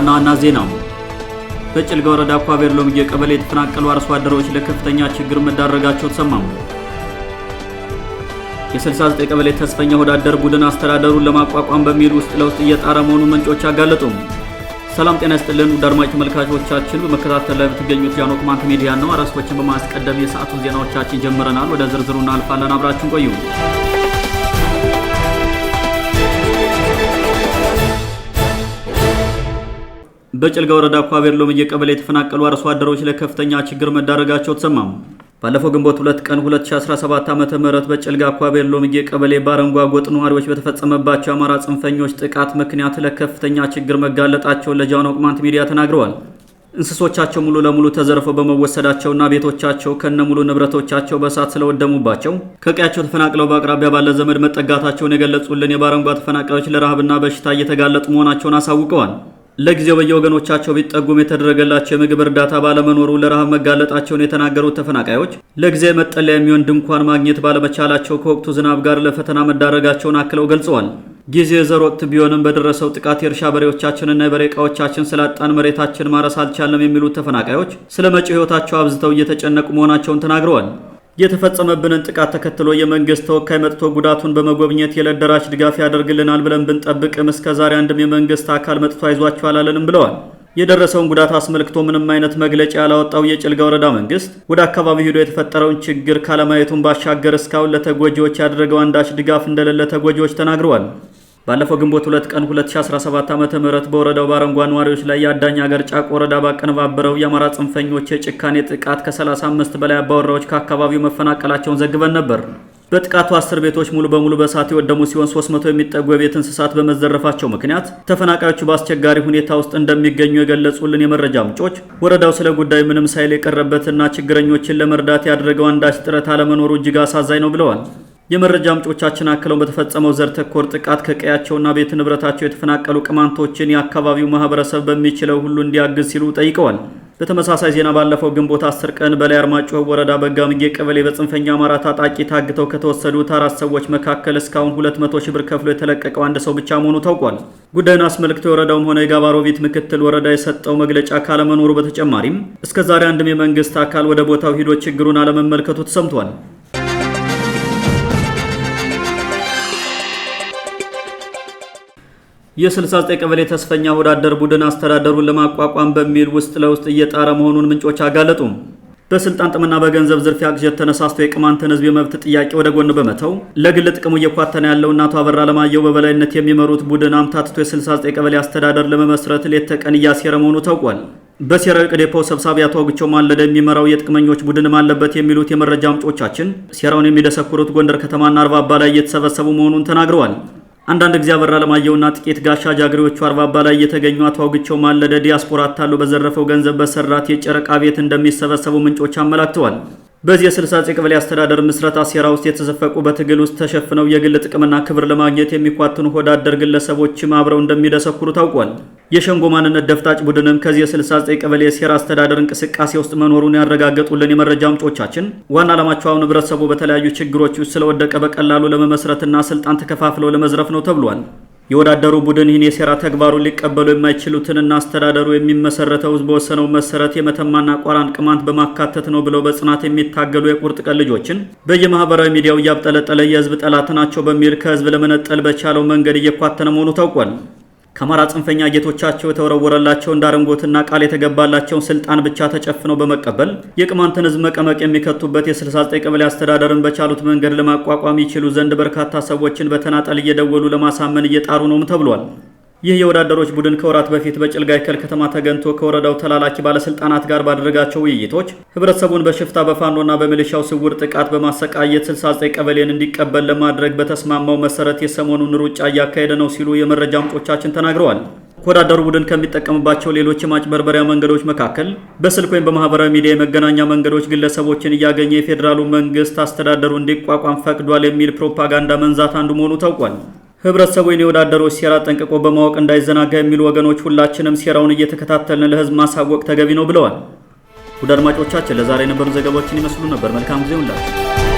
ዋና ዜናው በጭልጋ ወረዳ ኳቤር ሎምጌ ቀበሌ የተፈናቀሉ አርሶ አደሮች ለከፍተኛ ችግር መዳረጋቸው ተሰማሙ። የ69 ቀበሌ ተስፈኛ ወዳደር ቡድን አስተዳደሩን ለማቋቋም በሚል ውስጥ ለውስጥ እየጣረ መሆኑን ምንጮች አጋለጡ። ሰላም ጤና ይስጥልን ውድ አድማጭ ተመልካቾቻችን፣ በመከታተል ላይ የምትገኙት ያኖ ኮማንት ሚዲያ ነው። አርዕስቶችን በማስቀደም የሰዓቱን ዜናዎቻችን ጀምረናል። ወደ ዝርዝሩ እናልፋለን። አብራችሁን ቆዩ። በጭልጋ ወረዳ ኳቤር ሎምጌ ቀበሌ የተፈናቀሉ አርሶ አደሮች ለከፍተኛ ችግር መዳረጋቸው ተሰማሙ። ባለፈው ግንቦት 2 ቀን 2017 ዓ.ም በጭልጋ ኳቤር ሎምጌ ቀበሌ ባረንጓ ጎጥ ነዋሪዎች በተፈጸመባቸው አማራ ጽንፈኞች ጥቃት ምክንያት ለከፍተኛ ችግር መጋለጣቸውን ለጃኖ ኮማንት ሚዲያ ተናግረዋል። እንስሶቻቸው ሙሉ ለሙሉ ተዘርፈው በመወሰዳቸውና ቤቶቻቸው ከነሙሉ ንብረቶቻቸው በእሳት ስለወደሙባቸው ከቀያቸው ተፈናቅለው በአቅራቢያ ባለ ዘመድ መጠጋታቸውን የገለጹልን የባረንጓ ተፈናቃዮች ለረሃብና በሽታ እየተጋለጡ መሆናቸውን አሳውቀዋል። ለጊዜው በየወገኖቻቸው ቢጠጉም የተደረገላቸው የምግብ እርዳታ ባለመኖሩ ለረሃብ መጋለጣቸውን የተናገሩት ተፈናቃዮች ለጊዜ መጠለያ የሚሆን ድንኳን ማግኘት ባለመቻላቸው ከወቅቱ ዝናብ ጋር ለፈተና መዳረጋቸውን አክለው ገልጸዋል። ጊዜ ዘር ወቅት ቢሆንም በደረሰው ጥቃት የእርሻ በሬዎቻችንና የበሬ ዕቃዎቻችን ስላጣን መሬታችን ማረስ አልቻለም የሚሉት ተፈናቃዮች ስለ መጪው ሕይወታቸው አብዝተው እየተጨነቁ መሆናቸውን ተናግረዋል። የተፈጸመብንን ጥቃት ተከትሎ የመንግስት ተወካይ መጥቶ ጉዳቱን በመጎብኘት የዕለት ደራሽ ድጋፍ ያደርግልናል ብለን ብንጠብቅም እስከዛሬ አንድም የመንግስት አካል መጥቶ አይዟቸው አላለንም ብለዋል። የደረሰውን ጉዳት አስመልክቶ ምንም አይነት መግለጫ ያላወጣው የጭልጋ ወረዳ መንግስት ወደ አካባቢው ሄዶ የተፈጠረውን ችግር ካለማየቱን ባሻገር እስካሁን ለተጎጂዎች ያደረገው አንዳች ድጋፍ እንደሌለ ተጎጂዎች ተናግረዋል። ባለፈው ግንቦት 2 ቀን 2017 ዓ.ም በወረዳው ባረንጓ ነዋሪዎች ላይ የአዳኝ ሀገር ጫቆ ወረዳ ባቀነባበረው የአማራ ጽንፈኞች የጭካኔ ጥቃት ከ35 በላይ አባወራዎች ከአካባቢው መፈናቀላቸውን ዘግበን ነበር። በጥቃቱ 10 ቤቶች ሙሉ በሙሉ በእሳት የወደሙ ሲሆን 300 የሚጠጉ የቤት እንስሳት በመዘረፋቸው ምክንያት ተፈናቃዮቹ በአስቸጋሪ ሁኔታ ውስጥ እንደሚገኙ የገለጹልን የመረጃ ምንጮች ወረዳው ስለ ጉዳዩ ምንም ሳይል የቀረበትና ችግረኞችን ለመርዳት ያደረገው አንዳች ጥረት አለመኖሩ እጅግ አሳዛኝ ነው ብለዋል። የመረጃ ምንጮቻችን አክለው በተፈጸመው ዘር ተኮር ጥቃት ከቀያቸውና ቤት ንብረታቸው የተፈናቀሉ ቅማንቶችን የአካባቢው ማህበረሰብ በሚችለው ሁሉ እንዲያግዝ ሲሉ ጠይቀዋል። በተመሳሳይ ዜና ባለፈው ግንቦት 10 ቀን በላይ አርማጭሆ ወረዳ በጋምጌ ቀበሌ በጽንፈኛ አማራ ታጣቂ ታግተው ከተወሰዱት 4 ሰዎች መካከል እስካሁን 200 ሺህ ብር ከፍሎ የተለቀቀው አንድ ሰው ብቻ መሆኑ ታውቋል። ጉዳዩን አስመልክቶ የወረዳውም ሆነ የጋባሮቢት ምክትል ወረዳ የሰጠው መግለጫ ካለመኖሩ በተጨማሪም እስከዛሬ አንድም የመንግስት አካል ወደ ቦታው ሂዶ ችግሩን አለመመልከቱ ተሰምቷል። የ69 ቀበሌ ተስፈኛ ወዳደር ቡድን አስተዳደሩን ለማቋቋም በሚል ውስጥ ለውስጥ እየጣረ መሆኑን ምንጮች አጋለጡ። በስልጣን ጥምና በገንዘብ ዝርፊያ ቅዠት ተነሳስቶ የቅማንትን ህዝብ የመብት ጥያቄ ወደ ጎን በመተው ለግል ጥቅሙ እየኳተነ ያለው አቶ አበራ ለማየሁ በበላይነት የሚመሩት ቡድን አምታትቶ የ69 ቀበሌ አስተዳደር ለመመስረት ሌት ተቀን እያሴረ መሆኑ ታውቋል። በሴራዊ ቅዴፖ ሰብሳቢ አቶ አውግቸው ማለደ የሚመራው የጥቅመኞች ቡድንም አለበት የሚሉት የመረጃ ምንጮቻችን ሴራውን የሚደሰኩሩት ጎንደር ከተማና አርባባ ላይ እየተሰበሰቡ መሆኑን ተናግረዋል። አንዳንድ ጊዜ አበራ ለማየሁና ጥቂት ጋሻ ጃግሬዎቹ አርባባ ላይ የተገኙ አቶ አውግቸው ማለደ ዲያስፖራ አታሎ በዘረፈው ገንዘብ በሰራት የጨረቃ ቤት እንደሚሰበሰቡ ምንጮች አመላክተዋል። በዚህ የ69 ቀበሌ አስተዳደር ምስረታ ሴራ ውስጥ የተዘፈቁ በትግል ውስጥ ተሸፍነው የግል ጥቅምና ክብር ለማግኘት የሚኳትኑ ሆዳደር ግለሰቦችም አብረው እንደሚደሰኩሩ ታውቋል። የሸንጎ ማንነት ደፍጣጭ ቡድንም ከዚህ የ69 ቀበሌ ሴራ አስተዳደር እንቅስቃሴ ውስጥ መኖሩን ያረጋገጡልን የመረጃ ምንጮቻችን ዋና ዓላማቸው አሁን ህብረተሰቡ በተለያዩ ችግሮች ውስጥ ስለወደቀ በቀላሉ ለመመስረትና ስልጣን ተከፋፍለው ለመዝረፍ ነው ተብሏል። የወዳደሩ ቡድን ይህን የሴራ ተግባሩን ሊቀበሉ የማይችሉትንና አስተዳደሩ የሚመሰረተው በወሰነው መሰረት የመተማና ቋራን ቅማንት በማካተት ነው ብለው በጽናት የሚታገሉ የቁርጥ ቀን ልጆችን በየማህበራዊ ሚዲያው እያብጠለጠለ የህዝብ ጠላት ናቸው በሚል ከህዝብ ለመነጠል በቻለው መንገድ እየኳተነ መሆኑ ታውቋል። ከአማራ ጽንፈኛ ጌቶቻቸው የተወረወረላቸው እንዳረንጎትና ቃል የተገባላቸውን ስልጣን ብቻ ተጨፍነው በመቀበል የቅማንትን ህዝብ መቀመቅ የሚከቱበት የ69 ቀበሌ አስተዳደርን በቻሉት መንገድ ለማቋቋም ይችሉ ዘንድ በርካታ ሰዎችን በተናጠል እየደወሉ ለማሳመን እየጣሩ ነውም ተብሏል። ይህ የወዳደሮች ቡድን ከወራት በፊት በጭልጋ ይከል ከተማ ተገንቶ ከወረዳው ተላላኪ ባለስልጣናት ጋር ባደረጋቸው ውይይቶች ህብረተሰቡን በሽፍታ በፋኖና በሚሊሻው ስውር ጥቃት በማሰቃየት 69 ቀበሌን እንዲቀበል ለማድረግ በተስማማው መሰረት የሰሞኑን ሩጫ እያካሄደ ነው ሲሉ የመረጃ ምንጮቻችን ተናግረዋል። ወዳደሩ ቡድን ከሚጠቀምባቸው ሌሎች የማጭበርበሪያ መንገዶች መካከል በስልክ ወይም በማህበራዊ ሚዲያ የመገናኛ መንገዶች ግለሰቦችን እያገኘ የፌዴራሉ መንግስት አስተዳደሩ እንዲቋቋም ፈቅዷል የሚል ፕሮፓጋንዳ መንዛት አንዱ መሆኑ ታውቋል። ህብረተሰቡ የወዳደሮች ሴራ ጠንቅቆ በማወቅ እንዳይዘናጋ የሚሉ ወገኖች ሁላችንም ሴራውን እየተከታተልን ለህዝብ ማሳወቅ ተገቢ ነው ብለዋል። ውድ አድማጮቻችን ለዛሬ የነበሩ ዘገባዎችን ይመስሉ ነበር። መልካም ጊዜ ሁላችሁ